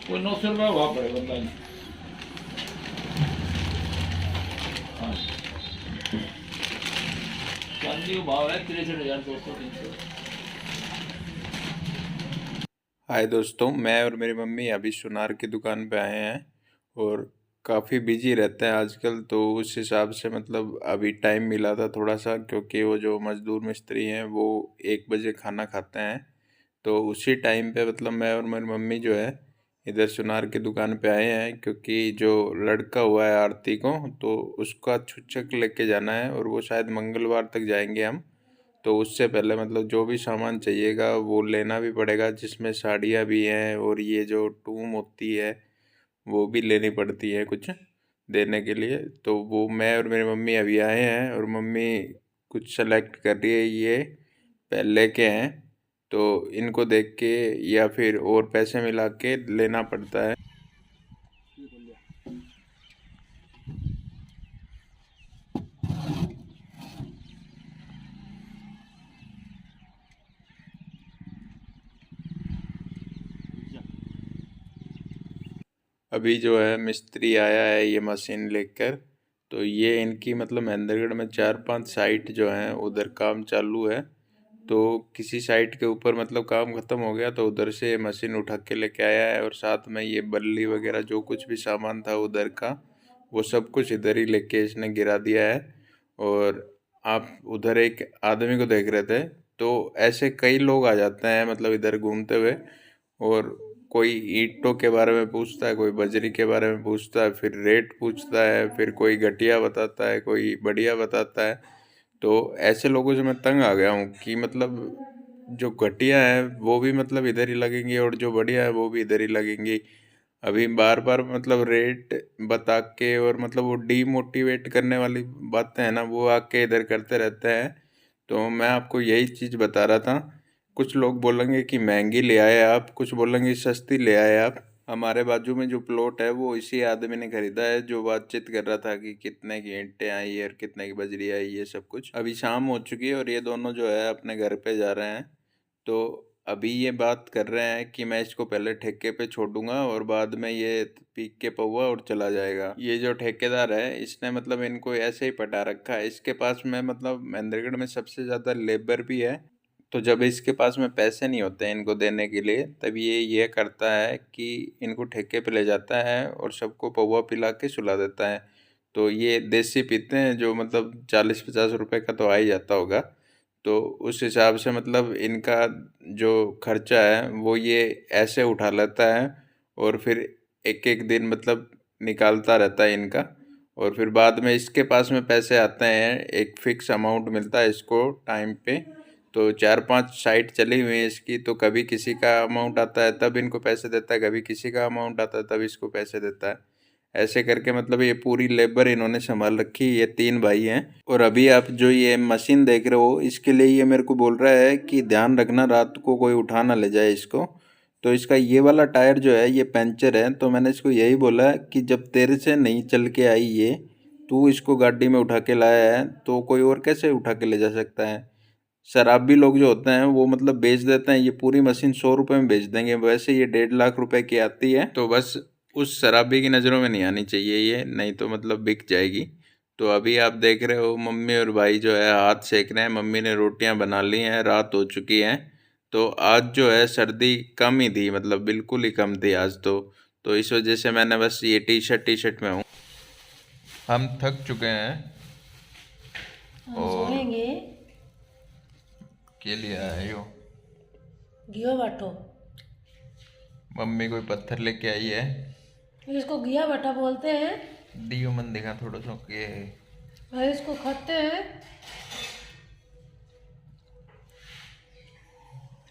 वो 900 रुपये हुआ पड़ेगा बंदा। हाँ, चांदी का भाव है 63,200 300। हाय दोस्तों, मैं और मेरी मम्मी अभी सुनार की दुकान पे आए हैं और काफ़ी बिजी रहते हैं आजकल। तो उस हिसाब से मतलब अभी टाइम मिला था थोड़ा सा, क्योंकि वो जो मज़दूर मिस्त्री हैं वो 1 बजे खाना खाते हैं। तो उसी टाइम पे मतलब मैं और मेरी मम्मी जो है इधर सुनार की दुकान पे आए हैं, क्योंकि जो लड़का हुआ है आरती को तो उसका छुच्छक लेके जाना है और वो शायद मंगलवार तक जाएंगे हम। तो उससे पहले मतलब जो भी सामान चाहिएगा वो लेना भी पड़ेगा, जिसमें साड़ियाँ भी हैं और ये जो टूम होती है वो भी लेनी पड़ती है कुछ देने के लिए। तो वो मैं और मेरी मम्मी अभी आए हैं और मम्मी कुछ सेलेक्ट कर रही है, ये पहले के हैं तो इनको देख के या फिर और पैसे मिला के लेना पड़ता है। अभी जो है मिस्त्री आया है ये मशीन लेकर। तो ये इनकी मतलब महेंद्रगढ़ में 4-5 साइट जो हैं उधर काम चालू है। तो किसी साइट के ऊपर मतलब काम ख़त्म हो गया तो उधर से ये मशीन उठा के लेके आया है, और साथ में ये बल्ली वगैरह जो कुछ भी सामान था उधर का वो सब कुछ इधर ही लेके इसने गिरा दिया है। और आप उधर एक आदमी को देख रहे थे, तो ऐसे कई लोग आ जाते हैं मतलब इधर घूमते हुए, और कोई ईंटों के बारे में पूछता है, कोई बजरी के बारे में पूछता है, फिर रेट पूछता है, फिर कोई घटिया बताता है, कोई बढ़िया बताता है। तो ऐसे लोगों से मैं तंग आ गया हूँ कि मतलब जो घटिया है वो भी मतलब इधर ही लगेंगी और जो बढ़िया है वो भी इधर ही लगेंगी। अभी बार बार मतलब रेट बता के और मतलब वो डीमोटिवेट करने वाली बातें हैं ना, वो आके इधर करते रहते हैं। तो मैं आपको यही चीज़ बता रहा था। कुछ लोग बोलेंगे कि महंगी ले आए आप, कुछ बोलेंगे सस्ती ले आए आप। हमारे बाजू में जो प्लॉट है वो इसी आदमी ने खरीदा है, जो बातचीत कर रहा था कि कितने की ईंटें आई और कितने की बजरी आई, ये सब कुछ। अभी शाम हो चुकी है और ये दोनों जो है अपने घर पे जा रहे हैं। तो अभी ये बात कर रहे हैं कि मैं इसको पहले ठेके पे छोड़ूंगा और बाद में ये पीक के पौवा और चला जाएगा। ये जो ठेकेदार है इसने मतलब इनको ऐसे ही पटा रखा है। इसके पास में मतलब महेंद्रगढ़ में सबसे ज़्यादा लेबर भी है। तो जब इसके पास में पैसे नहीं होते हैं इनको देने के लिए, तब ये करता है कि इनको ठेके पे ले जाता है और सबको पौवा पिला के सुला देता है। तो ये देसी पीते हैं जो मतलब 40-50 रुपए का तो आ ही जाता होगा। तो उस हिसाब से मतलब इनका जो खर्चा है वो ये ऐसे उठा लेता है, और फिर एक एक दिन मतलब निकालता रहता है इनका। और फिर बाद में इसके पास में पैसे आते हैं, एक फिक्स अमाउंट मिलता है इसको टाइम पे। तो 4-5 साइट चली हुई है इसकी, तो कभी किसी का अमाउंट आता है तब इनको पैसे देता है, कभी किसी का अमाउंट आता है तब इसको पैसे देता है। ऐसे करके मतलब ये पूरी लेबर इन्होंने संभाल रखी। ये 3 भाई हैं। और अभी आप जो ये मशीन देख रहे हो इसके लिए ये मेरे को बोल रहा है कि ध्यान रखना रात को कोई उठा ना ले जाए इसको। तो इसका ये वाला टायर जो है ये पंचर है। तो मैंने इसको यही बोला कि जब तेरे से नहीं चल के आई ये, तू इसको गाड़ी में उठा के लाया है, तो कोई और कैसे उठा के ले जा सकता है। शराबी लोग जो होते हैं वो मतलब बेच देते हैं, ये पूरी मशीन 100 रुपये में बेच देंगे, वैसे ये 1.5 लाख रुपए की आती है। तो बस उस शराबी की नज़रों में नहीं आनी चाहिए ये, नहीं तो मतलब बिक जाएगी। तो अभी आप देख रहे हो मम्मी और भाई जो है हाथ सेक रहे हैं। मम्मी ने रोटियां बना ली हैं, रात हो चुकी है। तो आज जो है सर्दी कम ही थी, मतलब बिल्कुल ही कम थी आज तो इस वजह से मैंने बस ये टी शर्ट में हूँ। हम थक चुके हैं हम और सोएंगे। के लिए आए हो। घियो बाटो। मम्मी कोई पत्थर लेके आई है। इसको घिया बाटा बोलते हैं। दियो मन दिखा थोड़ा सा के। और इसको खाते हैं।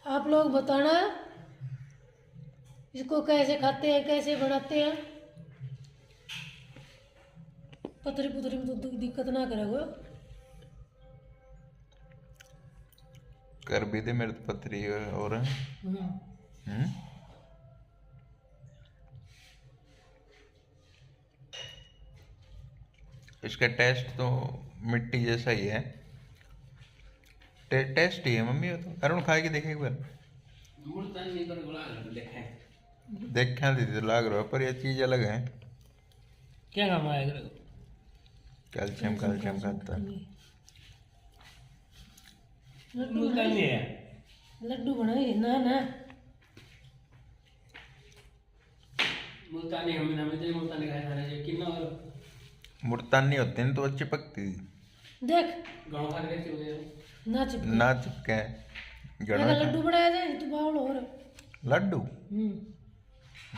आप लोग बताना इसको कैसे खाते हैं, कैसे बनाते हैं। पथरी पुथरी में तो दिक्कत ना करेगो। कर भी दे मेरे तो पथरी और है। हम्म। हम्म? इसका टेस्ट तो मिट्टी जैसा ही है। टेस्ट ही है मम्मी, वो तो अरुण खा के देखे एक बार। दूर तक नहीं पर बोला देखे। देखा थी तो लग रहा है, पर ये चीज अलग है। क्या काम आएगा? कैल्शियम कैल्शियम खाता है। मुल्तानी है। लड्डू बनाए ना ना मुल्तानी हम ना मिलते मुल्तानी खाए खाने जो कितना और मुल्तानी होते हैं तो अच्छी पकती देख गांव खा के चले गए ना चिपके ना चिपके अगर लड्डू बनाया जाए तो बावल हो रहा। लड्डू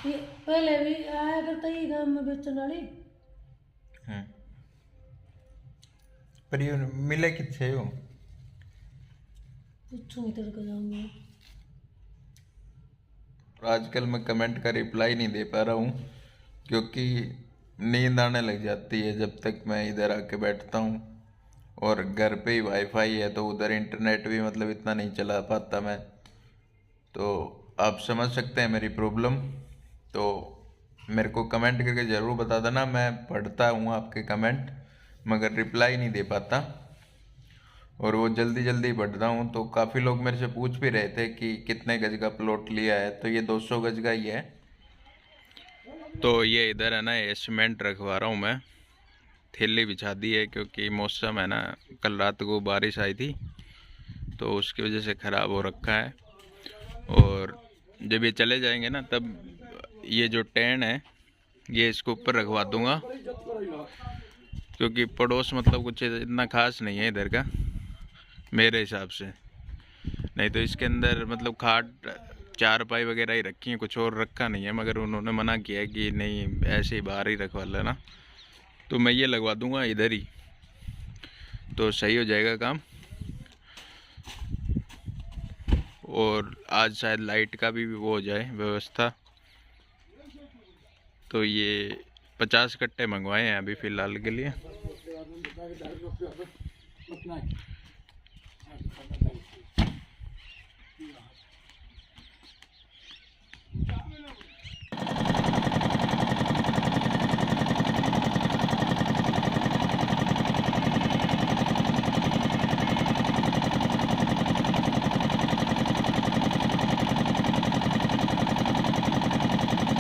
ये पहले भी आया करता ही गांव में बेचने वाली। पर ये मिले कितने हो? पूछूंगी तेरे को जाऊंगी। आजकल मैं कमेंट का रिप्लाई नहीं दे पा रहा हूँ क्योंकि नींद आने लग जाती है जब तक मैं इधर आके बैठता हूँ, और घर पे ही वाईफाई है तो उधर इंटरनेट भी मतलब इतना नहीं चला पाता मैं। तो आप समझ सकते हैं मेरी प्रॉब्लम। तो मेरे को कमेंट करके ज़रूर बता देना, मैं पढ़ता हूँ आपके कमेंट मगर रिप्लाई नहीं दे पाता, और वो जल्दी जल्दी बढ़ता हूँ। तो काफ़ी लोग मेरे से पूछ भी रहे थे कि कितने गज का प्लॉट लिया है, तो ये 200 गज का ही है। तो ये इधर है ना, ये सीमेंट रखवा रहा हूँ मैं, थैली बिछा दी है क्योंकि मौसम है ना, कल रात को बारिश आई थी तो उसकी वजह से ख़राब हो रखा है। और जब ये चले जाएंगे ना तब ये जो टेन है ये इसको ऊपर रखवा दूँगा, क्योंकि पड़ोस मतलब कुछ इतना खास नहीं है इधर का मेरे हिसाब से। नहीं तो इसके अंदर मतलब खाट चारपाई वगैरह ही रखी है, कुछ और रखा नहीं है, मगर उन्होंने मना किया है कि नहीं ऐसे ही बाहर ही रखवा लेना। तो मैं ये लगवा दूंगा इधर ही, तो सही हो जाएगा काम। और आज शायद लाइट का भी वो हो जाए व्यवस्था। तो ये 50 कट्टे मंगवाए हैं अभी फ़िलहाल के लिए।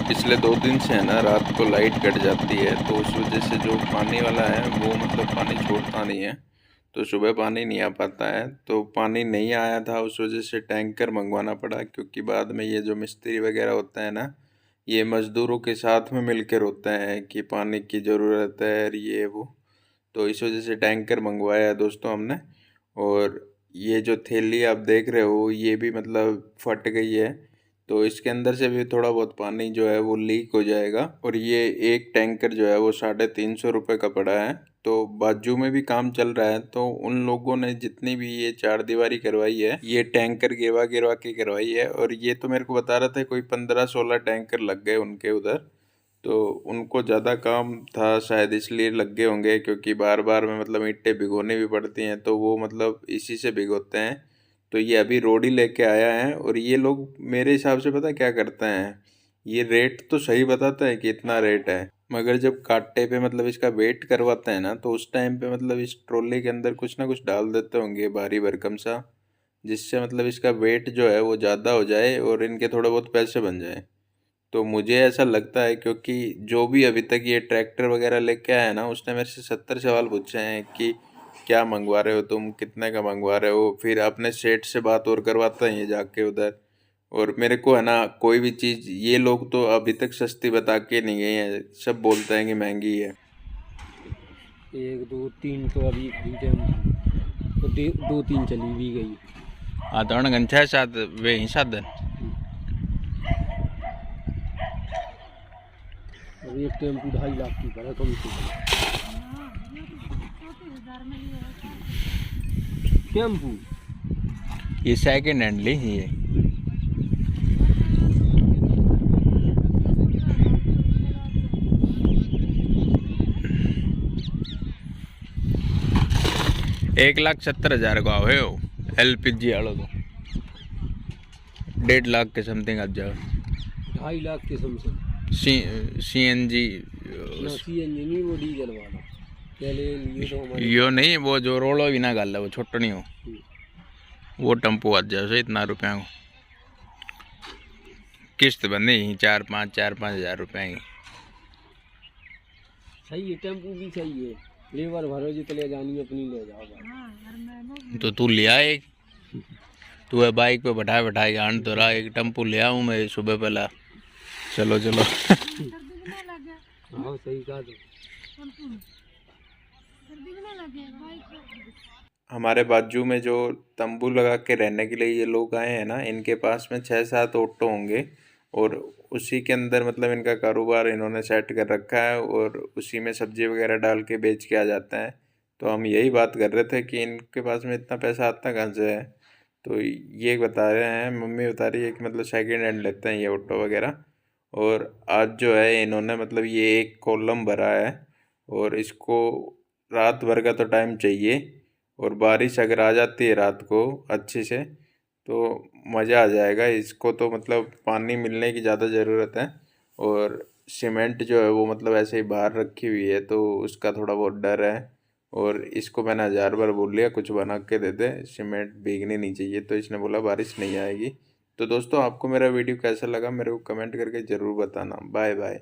पिछले 2 दिन से है ना, रात को लाइट कट जाती है तो उस वजह से जो पानी वाला है वो मतलब पानी छोड़ता नहीं है, तो सुबह पानी नहीं आ पाता है। तो पानी नहीं आया था, उस वजह से टैंकर मंगवाना पड़ा, क्योंकि बाद में ये जो मिस्त्री वगैरह होता है ना, ये मज़दूरों के साथ में मिलकर होता है कि पानी की ज़रूरत है ये वो। तो इस वजह से टैंकर मंगवाया है दोस्तों हमने। और ये जो थैली आप देख रहे हो ये भी मतलब फट गई है, तो इसके अंदर से भी थोड़ा बहुत पानी जो है वो लीक हो जाएगा। और ये एक टैंकर जो है वो 350 रुपये का पड़ा है। तो बाजू में भी काम चल रहा है, तो उन लोगों ने जितनी भी ये 4 दीवारी करवाई है ये टैंकर गिरवा गिरवा के करवाई है। और ये तो मेरे को बता रहा था कोई 15-16 टैंकर लग गए उनके उधर, तो उनको ज़्यादा काम था शायद इसलिए लग गए होंगे, क्योंकि बार बार में मतलब ईंटें भिगोनी भी पड़ती हैं तो वो मतलब इसी से भिगोते हैं। तो ये अभी रोडी लेके आया है। और ये लोग मेरे हिसाब से पता क्या करते हैं, ये रेट तो सही बताता है कि इतना रेट है, मगर जब कांटे पे मतलब इसका वेट करवाते हैं ना तो उस टाइम पे मतलब इस ट्रॉली के अंदर कुछ ना कुछ डाल देते होंगे भारी भरकम सा, जिससे मतलब इसका वेट जो है वो ज़्यादा हो जाए और इनके थोड़े बहुत पैसे बन जाए। तो मुझे ऐसा लगता है, क्योंकि जो भी अभी तक ये ट्रैक्टर वगैरह लेके आया है ना, उसने मेरे से 70 सवाल पूछे हैं कि क्या मंगवा रहे हो तुम, कितने का मंगवा रहे हो। फिर अपने सेठ से बात और करवाता है ये जाके उधर। और मेरे को है ना कोई भी चीज़, ये लोग तो अभी तक सस्ती बता के नहीं गए हैं, सब बोलते हैं कि महंगी है। 1 2 3 तो अभी खरीदे तो 2 3 चली भी गई। हाँ तो घंटा साथ वे ही साधन अभी एक टेम्पू 2.5 लाख की पड़ा कम से कम। टेम्पू ये सेकंड हैंड ली ये। एक 1,70,000 का है वो LPG वाला, तो 1.5 लाख के समथिंग आ जाओ। 2.5 लाख के समथिंग CNG नहीं, वो डीजल वाला पहले लिए तो हमारे यो नहीं, वो जो रोलो भी ना गाल है वो छोटा नहीं हो, वो टेम्पो आ जाए इतना रुपया को। किस्त बंदी 4-5 हज़ार की। सही है, टेम्पू भी सही है, लेबर भरो जितने जानी अपनी ले जाओ भाई। तो तू ले आ एक, तू है बाइक पे बैठा बैठा के आन तो रहा, एक टेम्पू ले आऊँ मैं सुबह पहला। चलो चलो। हाँ सही कहा तो। हमारे बाजू में जो तंबू लगा के रहने के लिए ये लोग आए हैं ना, इनके पास में 6-7 ऑटो होंगे और उसी के अंदर मतलब इनका कारोबार इन्होंने सेट कर रखा है और उसी में सब्जी वगैरह डाल के बेच के आ जाते हैं। तो हम यही बात कर रहे थे कि इनके पास में इतना पैसा आता कहाँ से है। तो ये बता रहे हैं, मम्मी बता रही है कि मतलब सेकेंड हैंड लेते हैं ये ऑटो वगैरह। और आज जो है इन्होंने मतलब ये एक कॉलम भरा है और इसको रात भर का तो टाइम चाहिए, और बारिश अगर आ जाती है रात को अच्छे से तो मज़ा आ जाएगा। इसको तो मतलब पानी मिलने की ज़्यादा ज़रूरत है, और सीमेंट जो है वो मतलब ऐसे ही बाहर रखी हुई है तो उसका थोड़ा बहुत डर है। और इसको मैंने 1000 बार बोल लिया कुछ बना के दे दे, सीमेंट भीगनी नहीं चाहिए, तो इसने बोला बारिश नहीं आएगी। तो दोस्तों आपको मेरा वीडियो कैसा लगा मेरे को कमेंट करके ज़रूर बताना। Bye bye.